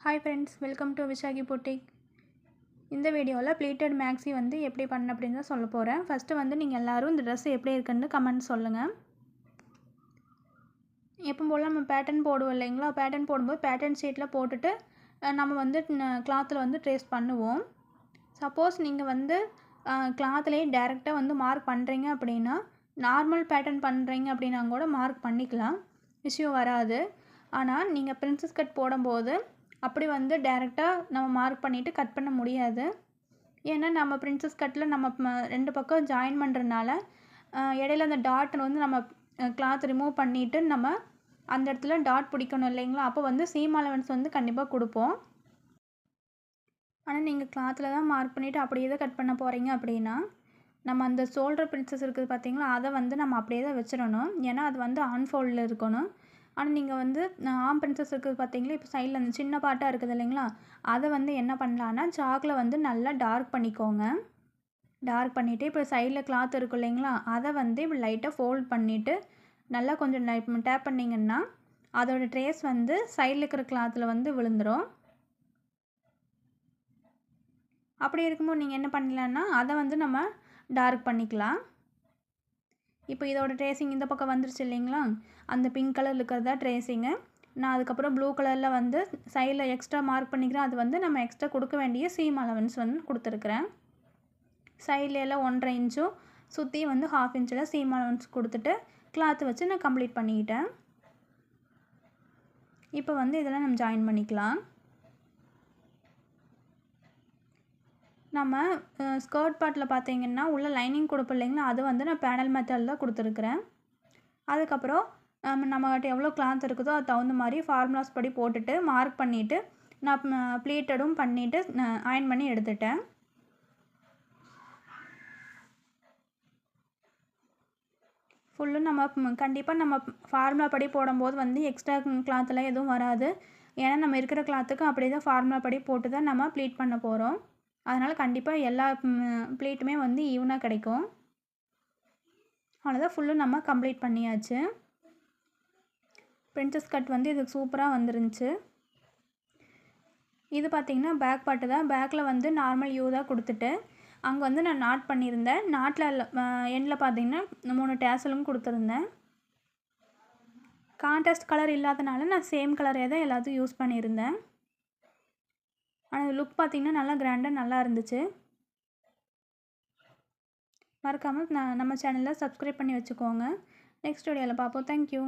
Hi friends, welcome to Vishagi Boutique. இந்த வீடியோவில் pleated maxi வந்து எப்படி பண்ண அப்படின்னு தான் சொல்ல போகிறேன். ஃபஸ்ட்டு வந்து நீங்கள் எல்லோரும் இந்த ட்ரெஸ் எப்படி இருக்குன்னு கமெண்ட் சொல்லுங்கள். எப்போ போல் நம்ம பேட்டர்ன் போடுவோம் இல்லைங்களா, பேட்டர்ன் போடும்போது பேட்டர்ன் ஷீட்டில் போட்டுட்டு நம்ம வந்து கிளாத்தில் வந்து ட்ரேஸ் பண்ணுவோம். சப்போஸ் நீங்கள் வந்து கிளாத்துலேயே டேரெக்டாக வந்து மார்க் பண்ணுறீங்க அப்படின்னா, நார்மல் பேட்டர்ன் பண்ணுறீங்க அப்படின்னா கூட மார்க் பண்ணிக்கலாம், இஷ்யூ வராது. ஆனால் நீங்கள் பிரின்சஸ் கட் போடும்போது அப்படி வந்து டேரெக்டாக நம்ம மார்க் பண்ணிவிட்டு கட் பண்ண முடியாது. ஏன்னா நம்ம பிரின்சஸ் கட்டில் நம்ம ரெண்டு பக்கம் ஜாயின் பண்ணுறதுனால இடையில அந்த டாட் வந்து நம்ம கிளாத் ரிமூவ் பண்ணிவிட்டு நம்ம அந்த இடத்துல டாட் பிடிக்கணும் இல்லைங்களா, அப்போ வந்து சீம் அலவன்ஸ் வந்து கண்டிப்பாக கொடுப்போம். ஆனால் நீங்கள் கிளாத்தில் தான் மார்க் பண்ணிவிட்டு அப்படியே தான் கட் பண்ண போகிறீங்க அப்படின்னா, நம்ம அந்த ஷோல்டர் பிரின்சஸ் இருக்குது பார்த்தீங்களா, அதை வந்து நம்ம அப்படியே தான் வச்சிடணும். ஏன்னா அது வந்து ஆன்ஃபோல்டில் இருக்கணும். ஆனால் நீங்கள் வந்து ஆம் பிரின்சஸ் இருக்குது பார்த்தீங்களா, இப்போ சைடில் அந்த சின்ன பாட்டாக இருக்குது இல்லைங்களா, அதை வந்து என்ன பண்ணலான்னா சாக்கில் வந்து நல்லா டார்க் பண்ணிக்கோங்க. டார்க் பண்ணிவிட்டு இப்போ சைடில் கிளாத் இருக்கும் இல்லைங்களா, அதை வந்து இப்படி லைட்டாக ஃபோல்ட் பண்ணிவிட்டு நல்லா கொஞ்சம் டேப் பண்ணிங்கன்னா அதோடய ட்ரேஸ் வந்து சைடில் இருக்கிற கிளாத்தில் வந்து விழுந்துடும். அப்படி இருக்கும்போது நீங்கள் என்ன பண்ணலான்னா அதை வந்து நம்ம டார்க் பண்ணிக்கலாம். இப்போ இதோட ட்ரேசிங் இந்த பக்கம் வந்துருச்சு இல்லைங்களா, அந்த பிங்க் கலர் இருக்கிறதா ட்ரேசிங்கு. நான் அதுக்கப்புறம் ப்ளூ கலரில் வந்து சைடில் எக்ஸ்ட்ரா மார்க் பண்ணிக்கிறேன். அது வந்து நம்ம எக்ஸ்ட்ரா கொடுக்க வேண்டிய சீம் அலவன்ஸ் வந்து கொடுத்துருக்குறேன். சைடில் எல்லாம் 1.5 இன்ச்சும் சுற்றி வந்து 1/2 இன்ச்சில் சீம் அலவன்ஸ் கொடுத்துட்டு கிளாத்து வச்சு நான் கம்ப்ளீட் பண்ணிக்கிட்டேன். இப்போ வந்து இதெல்லாம் நம்ம ஜாயின் பண்ணிக்கலாம். நம்ம ஸ்கர்ட் பார்ட்டில் பார்த்தீங்கன்னா உள்ள லைனிங் கொடுப்போம் இல்லைங்களா, அது வந்து நான் பேனல் மெத்தடில் தான் கொடுத்துருக்குறேன். அதுக்கப்புறம் நம்மகிட்ட எவ்வளோ கிளாத் இருக்குதோ அது தகுந்த மாதிரி ஃபார்முலாஸ் படி போட்டுட்டு மார்க் பண்ணிவிட்டு நான் ப்ளீட்டடும் பண்ணிவிட்டு அயர்ன் பண்ணி எடுத்துட்டேன். ஃபுல்லும் நம்ம கண்டிப்பாக நம்ம ஃபார்முலா படி போடும்போது வந்து எக்ஸ்ட்ரா கிளாத்தெல்லாம் எதுவும் வராது. ஏன்னா நம்ம இருக்கிற கிளாத்துக்கும் அப்படியே தான் ஃபார்முலா படி போட்டு தான் நம்ம ப்ளீட் பண்ண போகிறோம். அதனால் கண்டிப்பாக எல்லா ப்ளீட்டுமே வந்து ஈவனாக கிடைக்கும். அவ்வளோதான், ஃபுல்லும் நம்ம கம்ப்ளீட் பண்ணியாச்சு. பிரின்சஸ் கட் வந்து இதுக்கு சூப்பராக வந்துருந்துச்சு. இது பார்த்திங்கன்னா பேக் பார்ட்டு தான். பேக்கில் வந்து நார்மல் யூ தான் கொடுத்துட்டு அங்கே வந்து நான் நாட் பண்ணியிருந்தேன். நாட்டில் எண்டில் பார்த்திங்கன்னா 3 டேசலும் கொடுத்துருந்தேன். கான்ட்ராஸ்ட் கலர் இல்லாதனால நான் சேம் கலரே தான் எல்லாத்தையும் யூஸ் பண்ணியிருந்தேன். ஆனால் லுக் பார்த்திங்கன்னா நல்லா கிராண்டாக நல்லா இருந்துச்சு. மறக்காமல் நம்ம சேனலில் சப்ஸ்கிரைப் பண்ணி வச்சுக்கோங்க. நெக்ஸ்ட் வீடியோவில் பார்ப்போம். தேங்க்யூ.